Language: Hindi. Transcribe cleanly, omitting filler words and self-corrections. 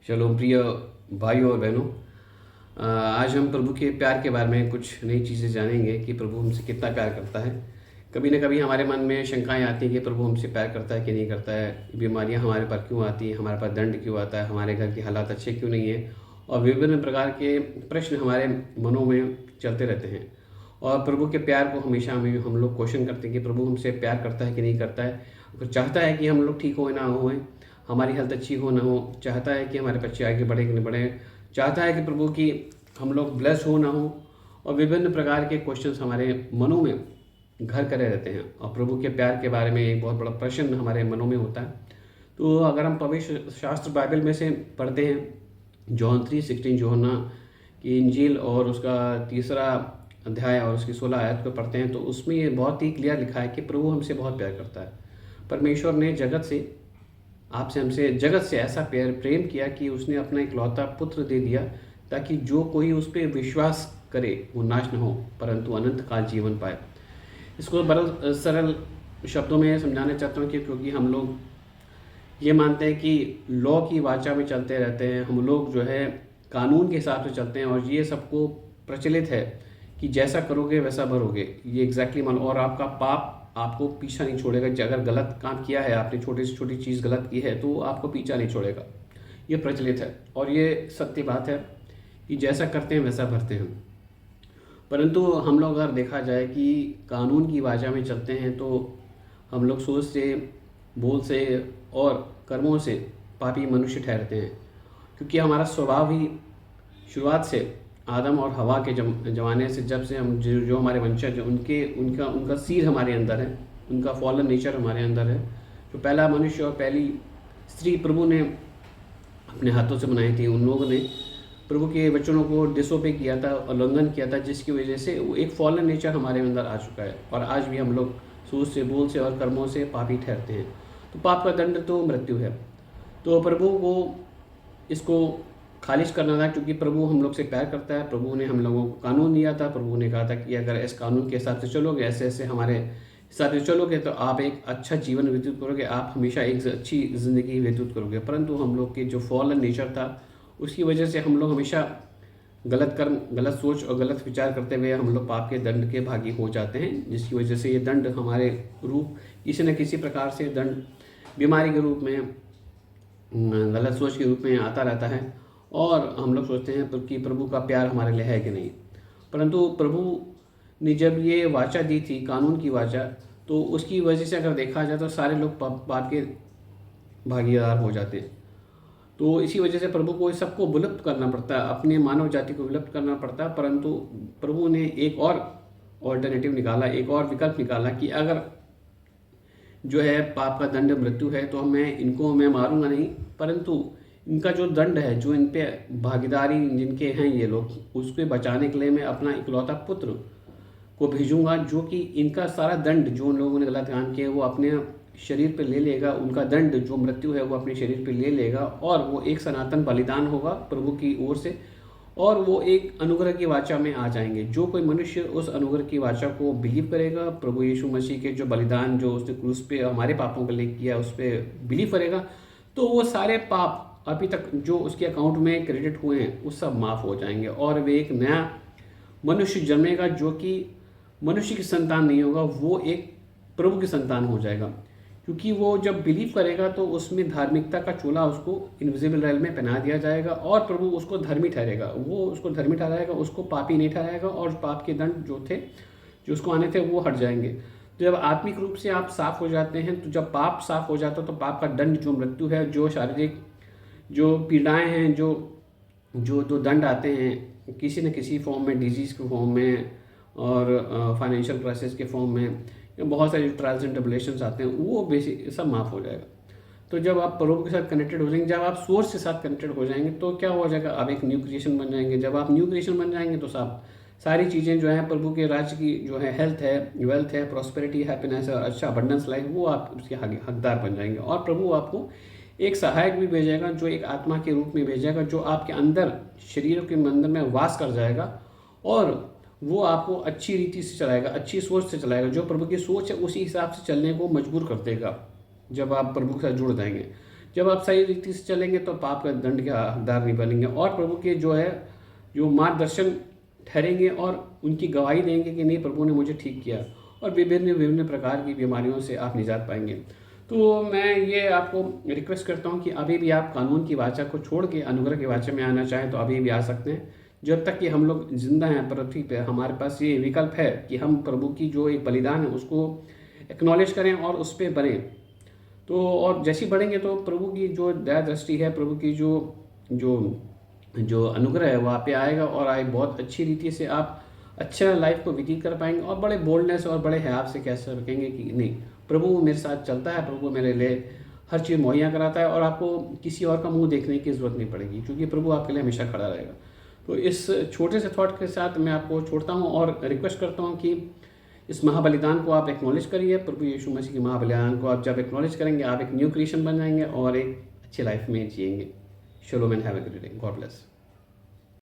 चलो प्रिय भाइयों और बहनों, आज हम प्रभु के प्यार के बारे में कुछ नई चीज़ें जानेंगे कि प्रभु हमसे कितना प्यार करता है। कभी ना कभी हमारे मन में शंकाएं आती हैं कि प्रभु हमसे प्यार करता है कि नहीं करता है, बीमारियां हमारे पर क्यों आती हैं, हमारे पास दंड क्यों आता है, हमारे घर के हालात अच्छे क्यों नहीं हैं, और विभिन्न प्रकार के प्रश्न हमारे मनों में चलते रहते हैं। और प्रभु के प्यार को हमेशा हम लोग क्वेश्चन करते हैं कि प्रभु हमसे प्यार करता है कि नहीं करता है। अगर चाहता है कि हम लोग ठीक हो ना हो, हमारी हेल्थ अच्छी हो ना हो, चाहता है कि हमारे बच्चे आगे बढ़े कि नहीं बढ़े, चाहता है कि प्रभु की हम लोग ब्लेस हो ना हो, और विभिन्न प्रकार के क्वेश्चंस हमारे मनों में घर करे रहते हैं। और प्रभु के प्यार के बारे में एक बहुत बड़ा प्रश्न हमारे मनों में होता है। तो अगर हम पवित्र शास्त्र बाइबल में से पढ़ते हैं, जॉन 3:16 यूहन्ना की इंजील और उसका 3 अध्याय और उसकी 16 आयत को पढ़ते हैं, तो उसमें ये बहुत ही क्लियर लिखा है कि प्रभु हमसे बहुत प्यार करता है। परमेश्वर ने जगत से ऐसा प्रेम किया कि उसने अपना इकलौता पुत्र दे दिया, ताकि जो कोई उस पर विश्वास करे वो नाश न हो परंतु अनंत काल जीवन पाए। इसको बड़ा सरल शब्दों में समझाना चाहता हूँ कि क्योंकि हम लोग ये मानते हैं कि लॉ की वाचा में चलते रहते हैं, हम लोग जो है कानून के हिसाब से चलते हैं, और ये सबको प्रचलित है कि जैसा करोगे वैसा भरोगे। ये एग्जैक्टली मान, और आपका पाप आपको पीछा नहीं छोड़ेगा। अगर गलत काम किया है, आपने छोटी से छोटी चीज़ गलत की है, तो आपको पीछा नहीं छोड़ेगा। ये प्रचलित है और ये सत्य बात है कि जैसा करते हैं वैसा भरते हैं। परंतु हम लोग अगर देखा जाए कि कानून की वाचा में चलते हैं, तो हम लोग सोच से, बोल से और कर्मों से पापी मनुष्य ठहरते हैं, क्योंकि हमारा स्वभाव ही शुरुआत से आदम और हवा के जमाने से, जब से हम जो हमारे वंशज उनका सीड हमारे अंदर है, उनका फॉलन नेचर हमारे अंदर है। जो पहला मनुष्य और पहली स्त्री प्रभु ने अपने हाथों से बनाई थी, उन लोगों ने प्रभु के वचनों को डिसोबे किया था, उल्लंघन किया था, जिसकी वजह से वो एक फॉलन नेचर हमारे अंदर आ चुका है। और आज भी हम लोग सोच से, बोल से और कर्मों से पापी ठहरते हैं। तो पाप का दंड तो मृत्यु है। तो प्रभु को इसको खारिज करना था, क्योंकि प्रभु हम लोग से प्यार करता है। प्रभु ने हम लोगों को कानून दिया था। प्रभु ने कहा था कि अगर इस कानून के हिसाब से चलोगे, ऐसे ऐसे हमारे हिसाब से चलोगे, तो आप एक अच्छा जीवन व्यतीत करोगे, आप हमेशा एक अच्छी ज़िंदगी व्यतीत करोगे। परंतु हम लोग के जो फॉलन नेचर था, उसकी वजह से हम लोग हमेशा गलत कर्म, गलत सोच और गलत विचार करते हुए हम लोग पाप के दंड के भागी हो जाते हैं, जिसकी वजह से ये दंड हमारे रूप किसी न किसी प्रकार से दंड बीमारी के रूप में, गलत सोच के रूप में आता रहता है। और हम लोग सोचते हैं कि प्रभु का प्यार हमारे लिए है कि नहीं। परंतु प्रभु ने जब ये वाचा दी थी, कानून की वाचा, तो उसकी वजह से अगर देखा जाए तो सारे लोग पाप के भागीदार हो जाते हैं। तो इसी वजह से प्रभु को सबको विलुप्त करना पड़ता है, अपने मानव जाति को विलुप्त करना पड़ता है। परंतु प्रभु ने एक और ऑल्टरनेटिव निकाला, एक और विकल्प निकाला कि अगर जो है पाप का दंड मृत्यु है, तो मैं मारूंगा नहीं, परंतु इनका जो दंड है, जो इन पे भागीदारी जिनके हैं ये लोग, उसके बचाने के लिए मैं अपना इकलौता पुत्र को भेजूंगा, जो कि इनका सारा दंड, जो उन लोगों ने गलत काम किया, वो अपने शरीर पे ले लेगा। उनका दंड जो मृत्यु है वो अपने शरीर पे ले लेगा, और वो एक सनातन बलिदान होगा प्रभु की ओर से, और वो एक अनुग्रह की वाचा में आ जाएंगे। जो कोई मनुष्य उस अनुग्रह की वाचा को बिलीव करेगा, प्रभु यीशु मसीह के जो बलिदान जो उसने क्रूस पे हमारे पापों के लिए किया, उस पर बिलीव करेगा, तो वो सारे पाप अभी तक जो उसके अकाउंट में क्रेडिट हुए हैं वो सब माफ़ हो जाएंगे, और वे एक नया मनुष्य जन्मेगा, जो कि मनुष्य की संतान नहीं होगा, वो एक प्रभु की संतान हो जाएगा। क्योंकि वो जब बिलीव करेगा तो उसमें धार्मिकता का चोला उसको इनविजिबल रेल में पहना दिया जाएगा, और प्रभु उसको धर्मी ठहरेगा, वो उसको धर्मी ठहराएगा, उसको पापी नहीं ठहराएगा, और पाप के दंड जो उसको आने थे वो हट जाएंगे। तो जब आत्मिक रूप से आप साफ हो जाते हैं, तो जब पाप साफ हो जाता है, तो पाप का दंड जो मृत्यु है, जो शारीरिक जो पीड़ाएं हैं, जो दंड आते हैं किसी न किसी फॉर्म में, डिजीज़ के फॉर्म में और फाइनेंशियल क्राइसिस के फॉर्म में, बहुत सारे ट्रायल्स एंड ट्रिबुलेशंस आते हैं, वो बेसिक सब माफ़ हो जाएगा। तो जब आप प्रभु के साथ कनेक्टेड हो जाएंगे, जब आप सोर्स के साथ कनेक्टेड हो जाएंगे, तो क्या हो जाएगा, आप एक न्यू क्रिएशन बन जाएंगे। जब आप न्यू क्रिएशन बन जाएंगे, तो सब सारी चीज़ें जो है प्रभु के राज्य की, जो है हेल्थ है, वेल्थ है, प्रॉस्पेरिटी, हैप्पीनेस और अच्छा अबंडेंस लाइफ, वो आप उसके हकदार बन जाएंगे। और प्रभु आपको एक सहायक भी भेजेगा, जो एक आत्मा के रूप में भेजेगा, जो आपके अंदर, शरीर के अंदर में वास कर जाएगा, और वो आपको अच्छी रीति से चलाएगा, अच्छी सोच से चलाएगा। जो प्रभु की सोच है उसी हिसाब से चलने को मजबूर कर देगा, जब आप प्रभु के साथ जुड़ जाएंगे। जब आप सही रीति से चलेंगे तो पाप का दंड के हकदार नहीं बनेंगे और प्रभु के जो मार्गदर्शन ठहरेंगे और उनकी गवाही देंगे कि नहीं, प्रभु ने मुझे ठीक किया, और विभिन्न विभिन्न प्रकार की बीमारियों से आप निजात पाएंगे। तो मैं ये आपको रिक्वेस्ट करता हूँ कि अभी भी आप कानून की वाचा को छोड़ के अनुग्रह की वाचा में आना चाहें तो अभी भी आ सकते हैं। जब तक कि हम लोग जिंदा हैं पृथ्वी पे, हमारे पास ये विकल्प है कि हम प्रभु की जो एक बलिदान है उसको एक्नॉलेज करें और उस पर बढ़ें। तो और जैसे ही बढ़ेंगे तो प्रभु की जो दया दृष्टि है, प्रभु की जो जो जो अनुग्रह है वो आप पे आएगा और आए बहुत अच्छी रीति से आप अच्छा लाइफ को व्यतीत कर पाएंगे और बड़े बोल्डनेस और बड़े हयाव से कह सकेंगे कि नहीं, प्रभु मेरे साथ चलता है, प्रभु मेरे लिए हर चीज़ मुहैया कराता है और आपको किसी और का मुंह देखने की ज़रूरत नहीं पड़ेगी, क्योंकि प्रभु आपके लिए हमेशा खड़ा रहेगा। तो इस छोटे से थॉट के साथ मैं आपको छोड़ता हूँ और रिक्वेस्ट करता हूँ कि इस महाबलिदान को आप एक्नॉलेज करिए। प्रभु यीशु मसीह के महाबलिदान को आप जब एक्नॉलेज करेंगे, आप एक न्यू क्रिएशन बन जाएंगे और एक अच्छी लाइफ में जिएंगे। Shalom and have a great day. God bless.